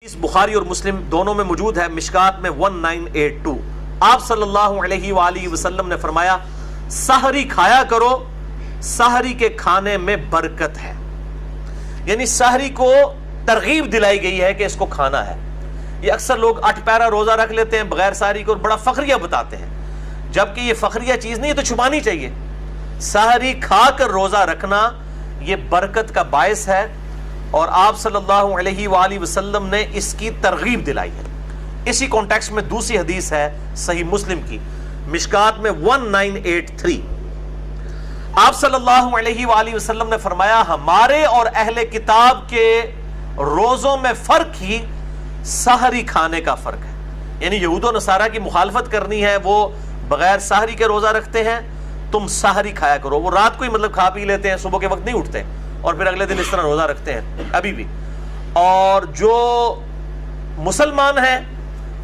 اس بخاری اور مسلم دونوں میں موجود ہے، مشکات میں 1982۔ آپ صلی اللہ علیہ وآلہ وسلم نے فرمایا سحری کھایا کرو، سحری کے کھانے میں برکت ہے، یعنی سحری کو ترغیب دلائی گئی ہے کہ اس کو کھانا ہے۔ یہ اکثر لوگ 8 پیرا روزہ رکھ لیتے ہیں بغیر سحری کو اور بڑا فخریہ بتاتے ہیں، جبکہ یہ فخریہ چیز نہیں ہے، تو چھپانی چاہیے۔ سحری کھا کر روزہ رکھنا یہ برکت کا باعث ہے، اور آپ صلی اللہ علیہ وآلہ وسلم نے اس کی ترغیب دلائی ہے۔ اسی کانٹیکسٹ میں دوسری حدیث ہے صحیح مسلم کی، مشکات میں 1983۔ آپ صلی اللہ علیہ وآلہ وسلم نے فرمایا ہمارے اور اہل کتاب کے روزوں میں فرق ہی سحری کھانے کا فرق ہے، یعنی یہود و نصارہ کی مخالفت کرنی ہے، وہ بغیر سحری کے روزہ رکھتے ہیں، تم سحری کھایا کرو۔ وہ رات کو ہی مطلب کھا پی لیتے ہیں، صبح کے وقت نہیں اٹھتے اور پھر اگلے دن اس طرح روزہ رکھتے ہیں ابھی بھی۔ اور جو مسلمان ہیں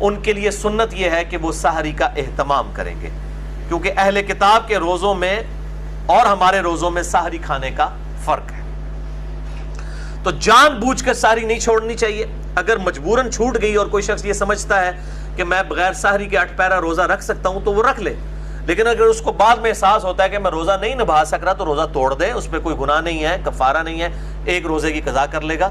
ان کے لیے سنت یہ ہے کہ وہ سحری کا اہتمام کریں گے، کیونکہ اہل کتاب کے روزوں میں اور ہمارے روزوں میں سحری کھانے کا فرق ہے۔ تو جان بوجھ کر سحری نہیں چھوڑنی چاہیے۔ اگر مجبوراً چھوٹ گئی اور کوئی شخص یہ سمجھتا ہے کہ میں بغیر سحری کے 8 پیرا روزہ رکھ سکتا ہوں تو وہ رکھ لے، لیکن اگر اس کو بعد میں احساس ہوتا ہے کہ میں روزہ نہیں نبھا سک رہا تو روزہ توڑ دے، اس پہ کوئی گناہ نہیں ہے، کفارہ نہیں ہے، ایک روزے کی قضا کر لے گا۔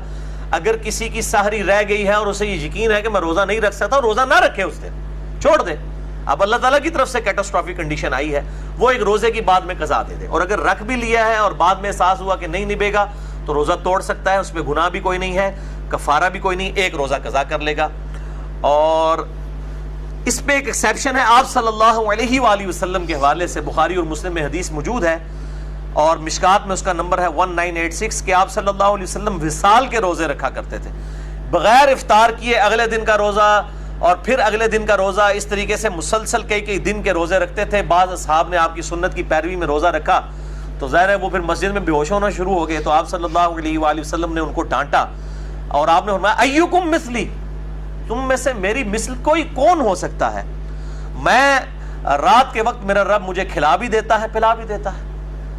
اگر کسی کی سحری رہ گئی ہے اور اسے یہ یقین ہے کہ میں روزہ نہیں رکھ سکتا، روزہ نہ رکھے، اس دن چھوڑ دے۔ اب اللہ تعالیٰ کی طرف سے کیٹاسٹرافک کنڈیشن آئی ہے، وہ ایک روزے کی بعد میں قضا دے دے، اور اگر رکھ بھی لیا ہے اور بعد میں احساس ہوا کہ نہیں نبھے گا تو روزہ توڑ سکتا ہے، اس میں گناہ بھی کوئی نہیں ہے، کفارہ بھی کوئی نہیں، ایک روزہ قضا کر لے گا۔ اور اس پہ ایک ایکسیپشن ہے، آپ صلی اللہ علیہ وآلہ وسلم کے حوالے سے بخاری اور مسلم میں حدیث موجود ہے، اور مشکات میں اس کا نمبر ہے 1986، کہ آپ صلی اللہ علیہ وسلم وصال کے روزے رکھا کرتے تھے، بغیر افطار کیے اگلے دن کا روزہ اور پھر اگلے دن کا روزہ، اس طریقے سے مسلسل کئی دن کے روزے رکھتے تھے۔ بعض اصحاب نے آپ کی سنت کی پیروی میں روزہ رکھا تو ظاہر ہے وہ پھر مسجد میں بے ہوش ہونا شروع ہو گئے، تو آپ صلی اللہ علیہ وآلہ وسلم نے ان کو ڈانٹا، اور آپ نے فرمایا ایکم مثلی، تم میں سے میری مثل کوئی کون ہو سکتا ہے؟ میں رات کے وقت میرا رب مجھے کھلا بھی دیتا ہے، پلا بھی دیتا ہے۔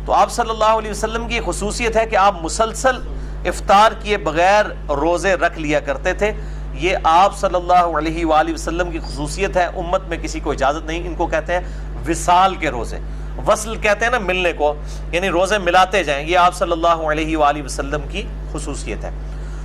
تو آپ صلی اللہ علیہ وسلم کی خصوصیت ہے کہ آپ مسلسل افطار کیے بغیر روزے رکھ لیا کرتے تھے۔ یہ آپ صلی اللہ علیہ وآلہ وسلم کی خصوصیت ہے، امت میں کسی کو اجازت نہیں۔ ان کو کہتے ہیں وصال کے روزے، وصل کہتے ہیں نا ملنے کو، یعنی روزے ملاتے جائیں، یہ آپ صلی اللہ علیہ وآلہ وسلم کی خصوصیت ہے۔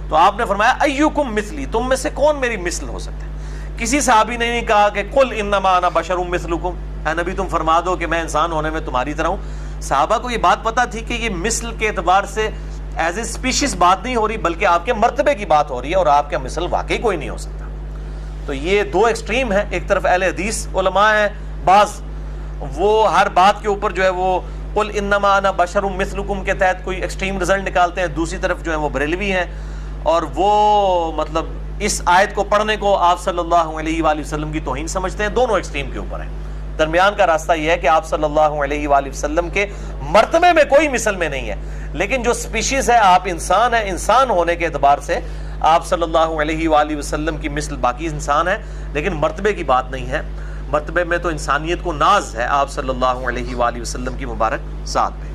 تو آپ نے فرمایا ایکم مثلی، تم میں سے کون میری مثل ہو سکتا ہے؟ کسی صحابی نے نہیں کہا کہ قل انما انا بشر مثلکم، اے نبی تم فرما دو کہ میں انسان ہونے میں تمہاری طرح ہوں۔ صحابہ کو یہ بات پتہ تھی کہ یہ مثل کے اعتبار سے ایز اے اسپیشیز بات نہیں ہو رہی، بلکہ آپ کے مرتبے کی بات ہو رہی ہے، اور آپ کا مثل واقعی کوئی نہیں ہو سکتا۔ تو یہ دو ایکسٹریم ہیں، ایک طرف اہل حدیث علماء ہیں بعض، وہ ہر بات کے اوپر جو ہے وہ قل انما انا بشر مثلکم کے تحت کوئی ایکسٹریم رزلٹ نکالتے ہیں، دوسری طرف جو ہے وہ بریلوی ہیں، اور وہ مطلب اس آیت کو پڑھنے کو آپ صلی اللہ علیہ وآلہ وسلم کی توہین سمجھتے ہیں۔ دونوں ایکسٹریم کے اوپر ہیں۔ درمیان کا راستہ یہ ہے کہ آپ صلی اللہ علیہ وآلہ وسلم کے مرتبے میں کوئی مثل میں نہیں ہے، لیکن جو سپیشیز ہے، آپ انسان ہیں، انسان ہونے کے اعتبار سے آپ صلی اللہ علیہ وآلہ وسلم کی مثل باقی انسان ہے، لیکن مرتبے کی بات نہیں ہے۔ مرتبے میں تو انسانیت کو ناز ہے آپ صلی اللہ علیہ وآلہ وسلم کی مبارک ذات پہ۔